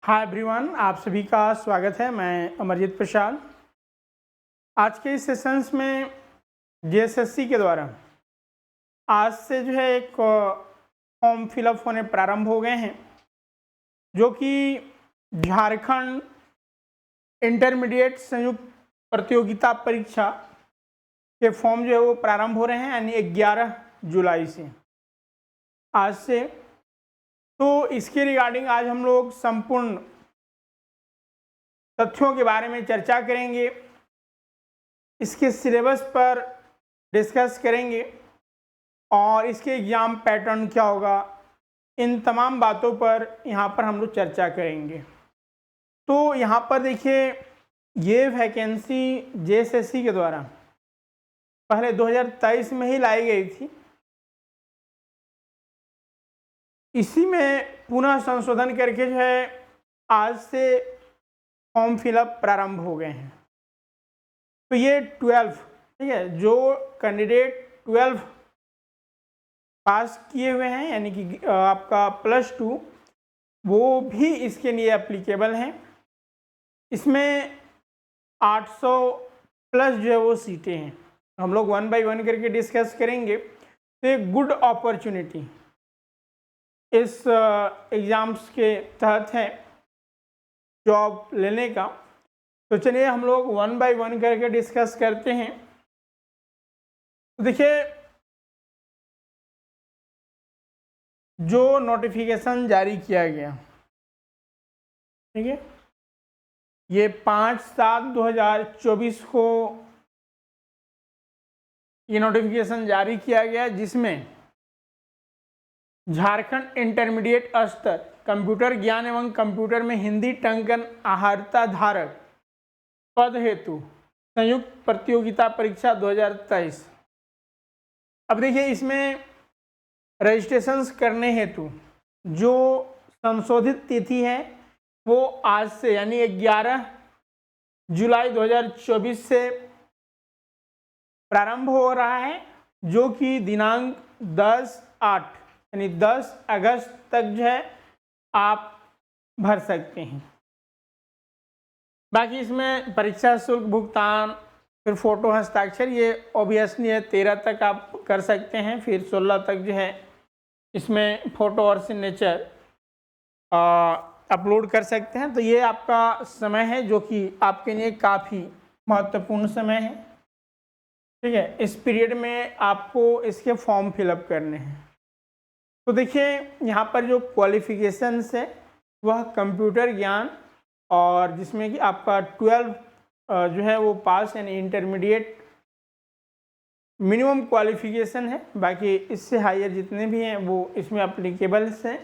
Hi everyone, आप सभी का स्वागत है। मैं अमरजीत प्रसाद। आज के इस सेशंस में जेएसएससी के द्वारा आज से जो है एक फॉर्म फिलअप होने प्रारंभ हो गए हैं, जो कि झारखंड इंटरमीडिएट संयुक्त प्रतियोगिता परीक्षा के फॉर्म जो है वो प्रारंभ हो रहे हैं, यानी 11 जुलाई से आज से। तो इसके रिगार्डिंग आज हम लोग संपूर्ण तथ्यों के बारे में चर्चा करेंगे, इसके सिलेबस पर डिस्कस करेंगे और इसके एग्ज़ाम पैटर्न क्या होगा, इन तमाम बातों पर यहाँ पर हम लोग चर्चा करेंगे। तो यहाँ पर देखिए, ये वैकेंसी जेएसएससी के द्वारा पहले 2023 में ही लाई गई थी। इसी में पुनः संशोधन करके जो है आज से फॉर्म फिलअप प्रारंभ हो गए हैं। तो ये 12, ठीक है, जो कैंडिडेट 12 पास किए हुए हैं, यानी कि आपका +2, वो भी इसके लिए एप्लीकेबल हैं। इसमें 800 प्लस जो है वो सीटें हैं। हम लोग 1 बाय 1 करके डिस्कस करेंगे। तो एक गुड अपॉर्चुनिटी इस एग्ज़ाम्स के तहत है जॉब लेने का। तो चलिए हम लोग 1 बाय 1 करके डिस्कस करते हैं। तो देखिए, जो नोटिफिकेशन जारी किया गया, ठीक है, ये 5/7/2024 को ये नोटिफिकेशन जारी किया गया, जिसमें झारखंड इंटरमीडिएट स्तर कंप्यूटर ज्ञान एवं कंप्यूटर में हिंदी टंकन अहर्ता धारक पद हेतु संयुक्त प्रतियोगिता परीक्षा 2023। अब देखिए, इसमें रजिस्ट्रेशंस करने हेतु जो संशोधित तिथि है वो आज से यानी 11 जुलाई 2024 से प्रारंभ हो रहा है, जो कि दिनांक 10/8 यानी 10 अगस्त तक जो है आप भर सकते हैं। बाकी इसमें परीक्षा शुल्क भुगतान, फिर फ़ोटो हस्ताक्षर, ये ऑब्वियसली है 13 तक आप कर सकते हैं। फिर 16 तक जो है इसमें फ़ोटो और सिग्नेचर अपलोड कर सकते हैं। तो ये आपका समय है, जो कि आपके लिए काफ़ी महत्वपूर्ण समय है, ठीक है। इस पीरियड में आपको इसके फॉर्म फिलअप करने हैं। तो देखिए, यहाँ पर जो क्वालिफिकेशंस है वह कंप्यूटर ज्ञान, और जिसमें कि आपका 12 जो है वो पास यानी इंटरमीडिएट मिनिमम क्वालिफिकेशन है। बाकी इससे हायर जितने भी हैं वो इसमें अप्लीकेबल्स हैं।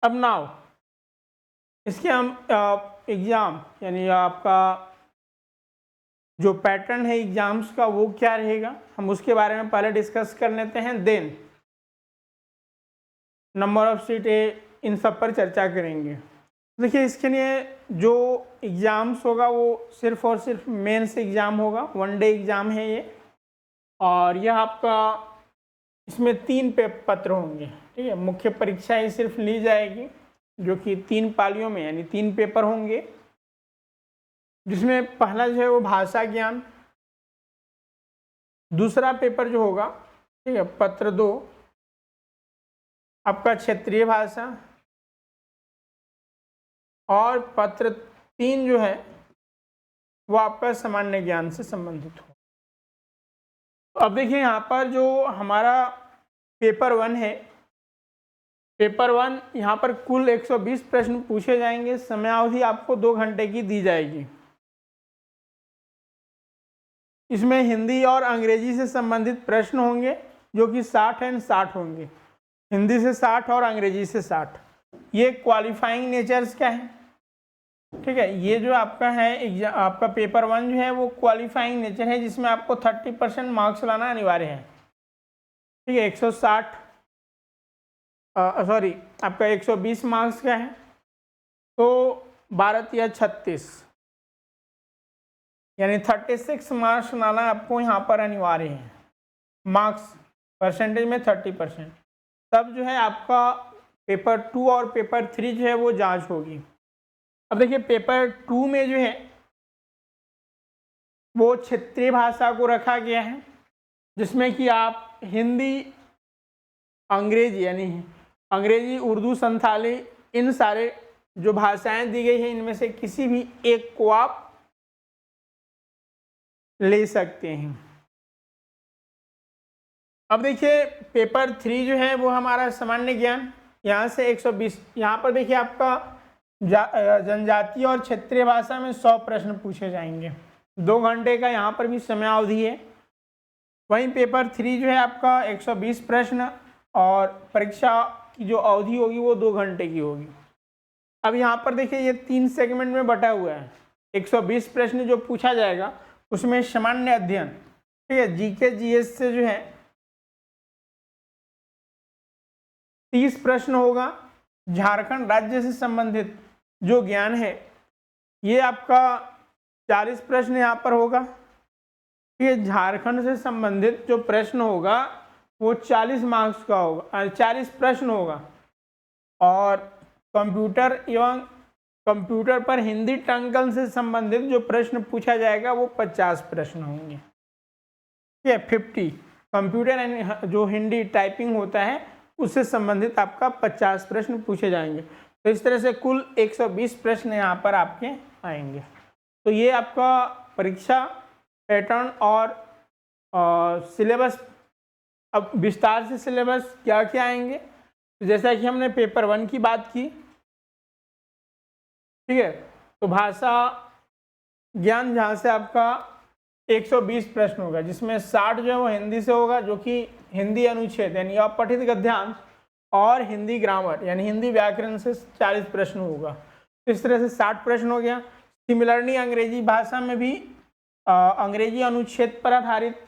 अब नाउ इसके हम एग्ज़ाम यानी आपका जो पैटर्न है एग्ज़ाम्स का वो क्या रहेगा, हम उसके बारे में पहले डिस्कस कर लेते हैं। देन नंबर ऑफ सीटें, इन सब पर चर्चा करेंगे। देखिए, इसके लिए जो एग्ज़ाम्स होगा वो सिर्फ़ और सिर्फ मेंस एग्ज़ाम होगा, 1 डे एग्ज़ाम है ये। और यह आपका इसमें 3 पत्र होंगे, ठीक है। मुख्य परीक्षा ही सिर्फ ली जाएगी, जो कि 3 पालियों में यानी 3 पेपर होंगे, जिसमें पहला जो है वो भाषा ज्ञान, दूसरा पेपर जो होगा, ठीक है, पत्र 2 आपका क्षेत्रीय भाषा, और पत्र 3 जो है वो आपका सामान्य ज्ञान से संबंधित हो। तो अब देखिए, यहाँ पर जो हमारा पेपर 1 है, पेपर 1 यहाँ पर कुल 120 प्रश्न पूछे जाएंगे। समयावधि आपको 2 घंटे की दी जाएगी। इसमें हिंदी और अंग्रेजी से संबंधित प्रश्न होंगे, जो कि 60 एंड 60 होंगे। हिंदी से 60 और अंग्रेजी से 60। ये क्वालिफाइंग नेचर्स का है, ठीक है। ये जो आपका है आपका पेपर 1 जो है वो क्वालिफाइंग नेचर है, जिसमें आपको 30% मार्क्स लाना अनिवार्य है, ठीक है। 160 सॉरी आपका 120 मार्क्स का है, तो 12 या 36 यानी 36 मार्क्स लाना आपको यहाँ पर अनिवार्य है। मार्क्स परसेंटेज में 30%, तब जो है आपका पेपर 2 और पेपर 3 जो है वो जांच होगी। अब देखिए पेपर 2 में जो है वो क्षेत्रीय भाषा को रखा गया है, जिसमें कि आप हिंदी, अंग्रेजी यानी अंग्रेजी, उर्दू, संथाली, इन सारे जो भाषाएं दी गई हैं इनमें से किसी भी एक को आप ले सकते हैं। अब देखिए पेपर 3 जो है वो हमारा सामान्य ज्ञान, यहाँ से 120, यहाँ पर देखिए आपका जनजातीय और क्षेत्रीय भाषा में 100 प्रश्न पूछे जाएंगे। 2 घंटे का यहाँ पर भी समयावधि है। वहीं पेपर 3 जो है आपका 120 प्रश्न और परीक्षा की जो अवधि होगी वो 2 घंटे की होगी। अब यहाँ पर देखिए ये 3 सेगमेंट में बटा हुआ है। 120 प्रश्न जो पूछा जाएगा उसमें सामान्य अध्ययन, ठीक है, जीके जीएस से जो है 30 प्रश्न होगा। झारखंड राज्य से संबंधित जो ज्ञान है ये आपका 40 प्रश्न यहाँ पर होगा। ये झारखंड से संबंधित जो प्रश्न होगा वो 40 मार्क्स का होगा, 40 प्रश्न होगा। और कंप्यूटर एवं कंप्यूटर पर हिंदी टंकल से संबंधित जो प्रश्न पूछा जाएगा वो 50 प्रश्न होंगे। ठीक है, 50 कंप्यूटर एंड जो हिंदी टाइपिंग होता है उससे संबंधित आपका 50 प्रश्न पूछे जाएंगे। तो इस तरह से कुल 120 प्रश्न यहाँ पर आपके आएंगे। तो ये आपका परीक्षा पैटर्न और सिलेबस। अब विस्तार से सिलेबस क्या क्या आएंगे, तो जैसा कि हमने पेपर 1 की बात की, ठीक है, तो भाषा ज्ञान जहाँ से आपका 120 प्रश्न होगा, जिसमें 60 जो है वो हिंदी से होगा, जो कि हिंदी अनुच्छेद यानी अपठित गद्यांश और हिंदी ग्रामर यानी हिंदी व्याकरण से 40 प्रश्न होगा। तो इस तरह से 60 प्रश्न हो गया। सिमिलरली अंग्रेजी भाषा में भी अंग्रेजी अनुच्छेद पर आधारित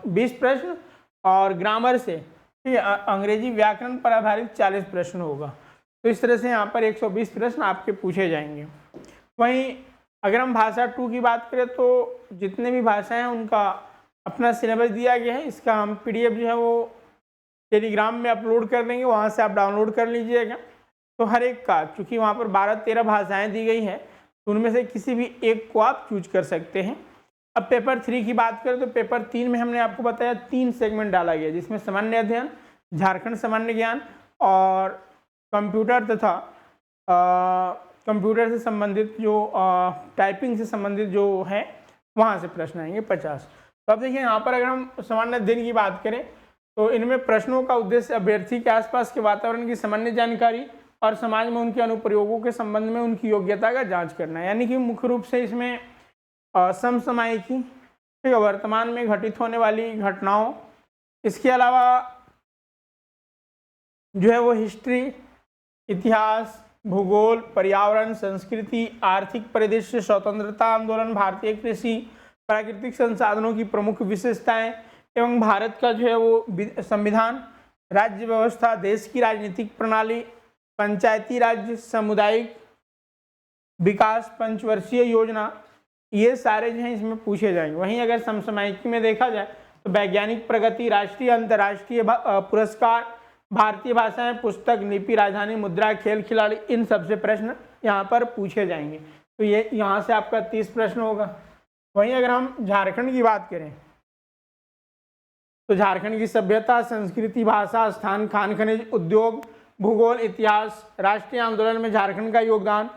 20 प्रश्न और ग्रामर से, ठीक है, अंग्रेजी व्याकरण पर आधारित 40 प्रश्न होगा। तो इस तरह से यहाँ पर 120 प्रश्न आपके पूछे जाएंगे। वहीं अगर हम भाषा 2 की बात करें तो जितने भी भाषाएं हैं उनका अपना सिलेबस दिया गया है। इसका हम PDF जो है वो टेलीग्राम में अपलोड कर देंगे, वहाँ से आप डाउनलोड कर लीजिएगा। तो हर एक का, चूँकि वहाँ पर 12-13 भाषाएँ दी गई हैं, तो उनमें से किसी भी एक को आप चूज कर सकते हैं। अब पेपर 3 की बात करें तो पेपर 3 में हमने आपको बताया 3 सेगमेंट डाला गया, जिसमें सामान्य अध्ययन, झारखंड सामान्य ज्ञान और कंप्यूटर तथा कंप्यूटर से संबंधित जो टाइपिंग से संबंधित जो है वहाँ से प्रश्न आएंगे 50। तो अब देखिए यहाँ पर अगर हम सामान्य अध्ययन की बात करें तो इनमें प्रश्नों का उद्देश्य अभ्यर्थी के आसपास के वातावरण की सामान्य जानकारी और समाज में उनके अनुप्रयोगों के संबंध में उनकी योग्यता का जांच करना है। यानी कि मुख्य रूप से इसमें समसामयिकी, ठीक है, वर्तमान में घटित होने वाली घटनाओं, इसके अलावा जो है वो हिस्ट्री, इतिहास, भूगोल, पर्यावरण, संस्कृति, आर्थिक परिदृश्य, स्वतंत्रता आंदोलन, भारतीय कृषि, प्राकृतिक संसाधनों की प्रमुख विशेषताएं एवं भारत का जो है वो संविधान, राज्य व्यवस्था, देश की राजनीतिक प्रणाली, पंचायती राज, सामुदायिक विकास, पंचवर्षीय योजना, ये सारे जो हैं इसमें पूछे जाएंगे। वहीं अगर समसामयिकी में देखा जाए तो वैज्ञानिक प्रगति, राष्ट्रीय अंतर्राष्ट्रीय पुरस्कार, भारतीय भाषाएं, पुस्तक, लिपि, राजधानी, मुद्रा, खेल खिलाड़ी, इन सबसे प्रश्न यहाँ पर पूछे जाएंगे। तो ये यहाँ से आपका 30 प्रश्न होगा। वहीं अगर हम झारखंड की बात करें तो झारखंड की सभ्यता, संस्कृति, भाषा, स्थान, खान खनिज, उद्योग, भूगोल, इतिहास, राष्ट्रीय आंदोलन में झारखंड का योगदान,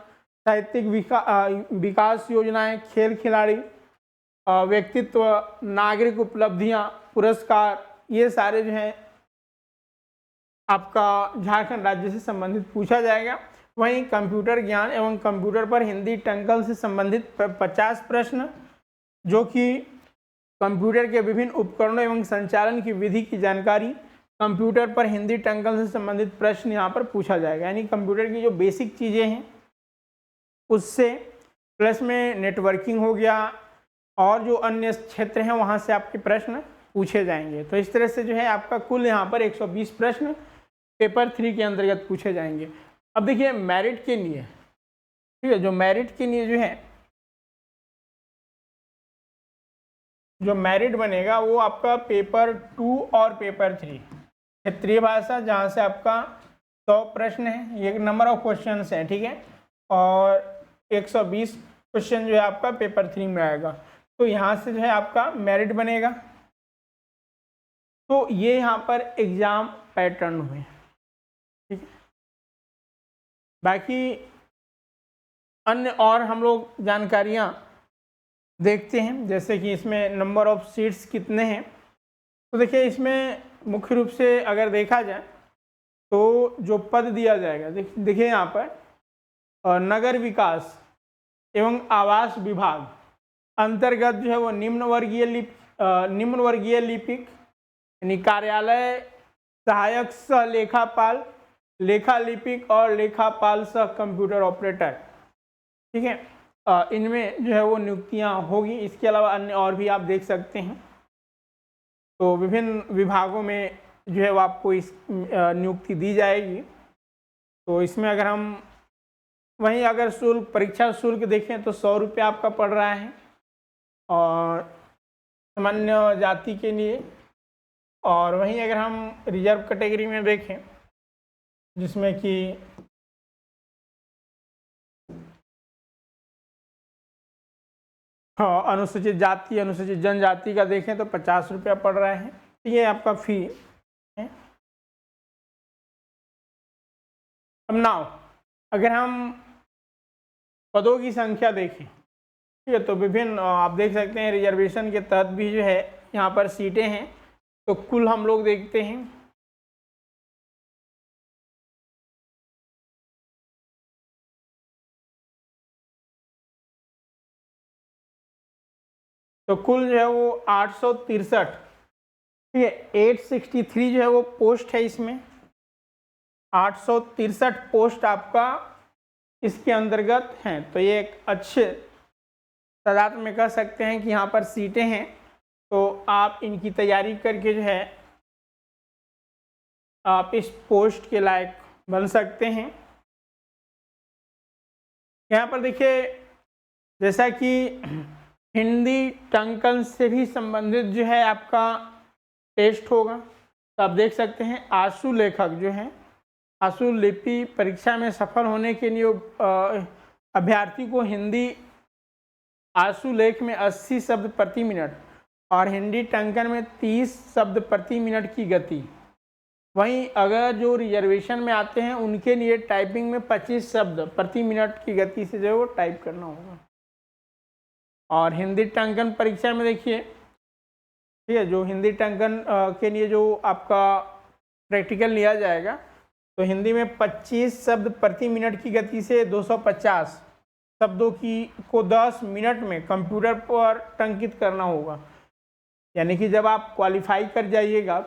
साहित्यिक विकास योजनाएं, खेल खिलाड़ी, व्यक्तित्व, नागरिक उपलब्धियां, पुरस्कार, ये सारे जो हैं आपका झारखंड राज्य से संबंधित पूछा जाएगा। वहीं कंप्यूटर ज्ञान एवं कंप्यूटर पर हिंदी टंकल से संबंधित 50 प्रश्न, जो कि कंप्यूटर के विभिन्न उपकरणों एवं संचालन की विधि की जानकारी, कंप्यूटर पर हिंदी टंकल से संबंधित प्रश्न यहाँ पर पूछा जाएगा। यानी कंप्यूटर की जो बेसिक चीज़ें हैं उससे, प्लस में नेटवर्किंग हो गया और जो अन्य क्षेत्र हैं वहाँ से आपके प्रश्न पूछे जाएंगे। तो इस तरह से जो है आपका कुल यहाँ पर 120 प्रश्न पेपर 3 के अंतर्गत पूछे जाएंगे। अब देखिए मेरिट के लिए, ठीक है, जो मेरिट के लिए जो है, जो मेरिट बनेगा वो आपका पेपर 2 और पेपर 3, क्षेत्रीय भाषा जहाँ से आपका 100 प्रश्न है, ये नंबर ऑफ क्वेश्चन हैं, ठीक है, और 120 क्वेश्चन जो है आपका पेपर 3 में आएगा। तो यहाँ से जो है आपका मेरिट बनेगा। तो ये यहाँ पर एग्ज़ाम पैटर्न हुए, ठीक है। बाकी अन्य और हम लोग जानकारियाँ देखते हैं, जैसे कि इसमें नंबर ऑफ सीट्स कितने हैं। तो देखिए इसमें मुख्य रूप से अगर देखा जाए तो जो पद दिया जाएगा, देखिए यहाँ पर नगर विकास एवं आवास विभाग अंतर्गत जो है वो निम्न वर्गीय लिपिक यानी कार्यालय सहायक सह लेखापाल, लेखा लिपिक और लेखापाल सह कंप्यूटर ऑपरेटर, ठीक है। इनमें जो है वो नियुक्तियां होगी। इसके अलावा अन्य और भी आप देख सकते हैं। तो विभिन्न विभागों में जो है वो आपको इस नियुक्ति दी जाएगी। तो इसमें अगर हम वहीं अगर शुल्क, परीक्षा शुल्क देखें तो 100 रुपये आपका पड़ रहा है और सामान्य जाति के लिए। और वहीं अगर हम रिजर्व कैटेगरी में देखें, जिसमें कि हाँ अनुसूचित जाति, अनुसूचित जनजाति का देखें तो 50 रुपया पड़ रहा है। ये आपका फी है। अब नाउ अगर हम पदों की संख्या देखें, ठीक है, तो विभिन्न आप देख सकते हैं रिजर्वेशन के तहत भी जो है यहाँ पर सीटें हैं। तो कुल हम लोग देखते हैं तो कुल जो है वो 863, ठीक है, 863 जो है वो पोस्ट है। इसमें 863 पोस्ट आपका इसके अंतर्गत हैं। तो ये एक अच्छे तादाद में कह सकते हैं कि यहाँ पर सीटें हैं। तो आप इनकी तैयारी करके जो है आप इस पोस्ट के लायक बन सकते हैं। यहाँ पर देखिए जैसा कि हिंदी टंकन से भी संबंधित जो है आपका टेस्ट होगा। तो आप देख सकते हैं आशु लेखक जो हैं, आशु लिपि परीक्षा में सफल होने के लिए अभ्यर्थी को हिंदी आशु लेख में 80 शब्द प्रति मिनट और हिंदी टंकन में 30 शब्द प्रति मिनट की गति। वहीं अगर जो रिजर्वेशन में आते हैं उनके लिए टाइपिंग में 25 शब्द प्रति मिनट की गति से जो है वो टाइप करना होगा। और हिंदी टंकन परीक्षा में देखिए, ठीक है, जो हिंदी टंकन के लिए जो आपका प्रैक्टिकल लिया जाएगा तो हिंदी में 25 शब्द प्रति मिनट की गति से 250 शब्दों को 10 मिनट में कंप्यूटर पर टंकित करना होगा। यानी कि जब आप क्वालिफाई कर जाइएगा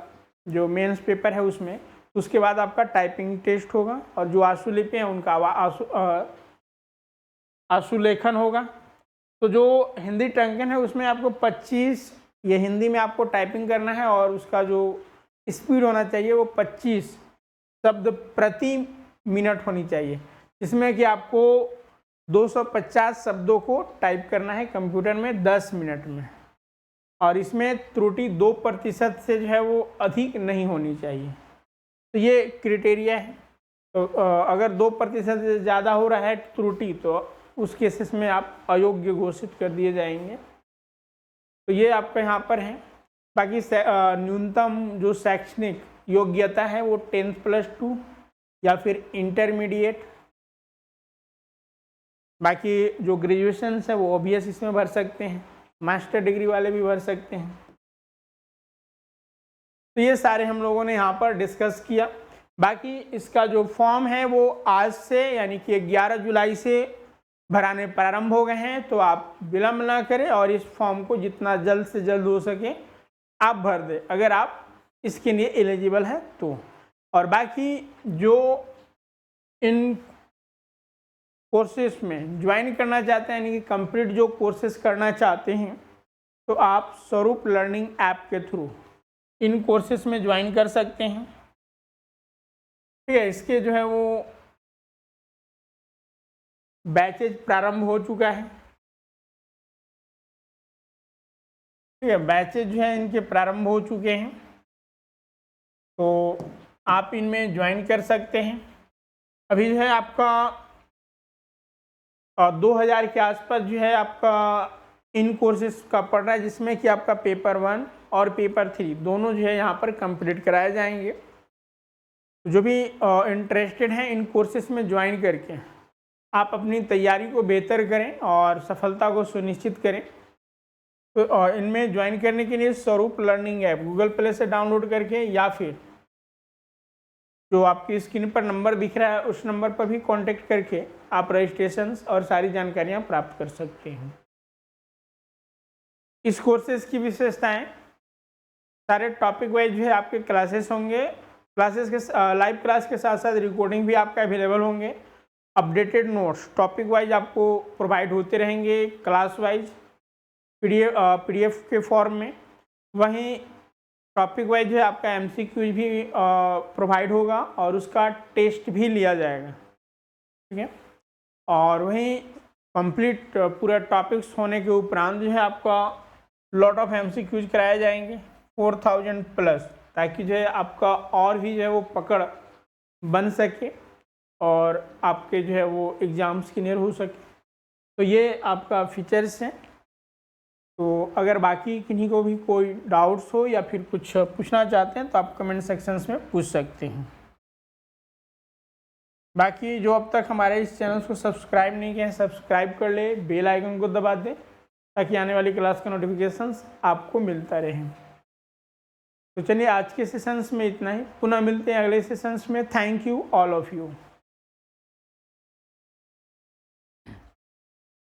जो मेंस पेपर है उसमें, उसके बाद आपका टाइपिंग टेस्ट होगा और जो आशुलिपि हैं उनका आशुलेखन होगा। तो जो हिंदी टंकन है उसमें आपको 25 ये हिंदी में आपको टाइपिंग करना है और उसका जो स्पीड होना चाहिए वो 25 शब्द प्रति मिनट होनी चाहिए, जिसमें कि आपको 250 शब्दों को टाइप करना है कंप्यूटर में 10 मिनट में। और इसमें त्रुटि 2% से जो है वो अधिक नहीं होनी चाहिए। तो ये क्राइटेरिया है। तो अगर 2% से ज़्यादा हो रहा है त्रुटि तो उस केसेस में आप अयोग्य घोषित कर दिए जाएंगे। तो ये आपका यहाँ पर है। बाकी न्यूनतम जो शैक्षणिक योग्यता है वो 10+2 या फिर इंटरमीडिएट। बाकी जो ग्रेजुएशन है वो OBS इसमें भर सकते हैं, मास्टर डिग्री वाले भी भर सकते हैं। तो ये सारे हम लोगों ने यहाँ पर डिस्कस किया। बाकी इसका जो फॉर्म है वो आज से यानी कि 11 जुलाई से भराने प्रारंभ हो गए हैं। तो आप विलम्ब ना करें और इस फॉर्म को जितना जल्द से जल्द हो सके आप भर दें अगर आप इसके लिए एलिजिबल है तो। और बाकी जो इन कोर्सेस में ज्वाइन करना चाहते हैं यानी कि कंप्लीट जो कोर्सेस करना चाहते हैं तो आप स्वरूप लर्निंग ऐप के थ्रू इन कोर्सेस में ज्वाइन कर सकते हैं। ठीक है, इसके जो है वो बैचेज प्रारंभ हो चुका है। ठीक है, बैचेज जो है इनके प्रारंभ हो चुके हैं तो आप इनमें ज्वाइन कर सकते हैं। अभी जो है आपका 2000 के आसपास जो है आपका इन कोर्सेज का पड़ रहा है, जिसमें कि आपका पेपर 1 और पेपर 3 दोनों जो है यहाँ पर कंप्लीट कराए जाएंगे। जो भी इंटरेस्टेड हैं इन कोर्सेज में ज्वाइन करके आप अपनी तैयारी को बेहतर करें और सफलता को सुनिश्चित करें। तो इनमें ज्वाइन करने के लिए स्वरूप लर्निंग ऐप गूगल प्ले से डाउनलोड करके या फिर जो आपकी स्क्रीन पर नंबर दिख रहा है उस नंबर पर भी कांटेक्ट करके आप रजिस्ट्रेशन और सारी जानकारियां प्राप्त कर सकते हैं। इस कोर्सेज की विशेषताएं, सारे टॉपिक वाइज जो है आपके क्लासेस होंगे, क्लासेस के लाइव क्लास के साथ साथ रिकॉर्डिंग भी आपका अवेलेबल होंगे। अपडेटेड नोट्स टॉपिक वाइज आपको प्रोवाइड होते रहेंगे, क्लास वाइज पीडीएफ के फॉर्म में। वहीं टॉपिक वाइज जो है आपका एमसीक्यू भी प्रोवाइड होगा और उसका टेस्ट भी लिया जाएगा, ठीक है। और वहीं कंप्लीट पूरा टॉपिक्स होने के उपरांत जो है आपका लॉट ऑफ एमसीक्यूज कराए जाएंगे 4000 प्लस, ताकि जो है आपका और भी जो है वो पकड़ बन सके और आपके जो है वो एग्ज़ाम्स क्लियर हो सके। तो ये आपका फीचर्स हैं। तो अगर बाकी किन्हीं को भी कोई डाउट्स हो या फिर कुछ पूछना चाहते हैं तो आप कमेंट सेक्शंस में पूछ सकते हैं। बाकी जो अब तक हमारे इस चैनल को सब्सक्राइब नहीं किए हैं, सब्सक्राइब कर ले, बेल आइकन को दबा दें ताकि आने वाली क्लास का नोटिफिकेशंस आपको मिलता रहे। तो चलिए आज के सेशंस में इतना ही, पुनः मिलते हैं अगले सेशंस में। Thank you all of you.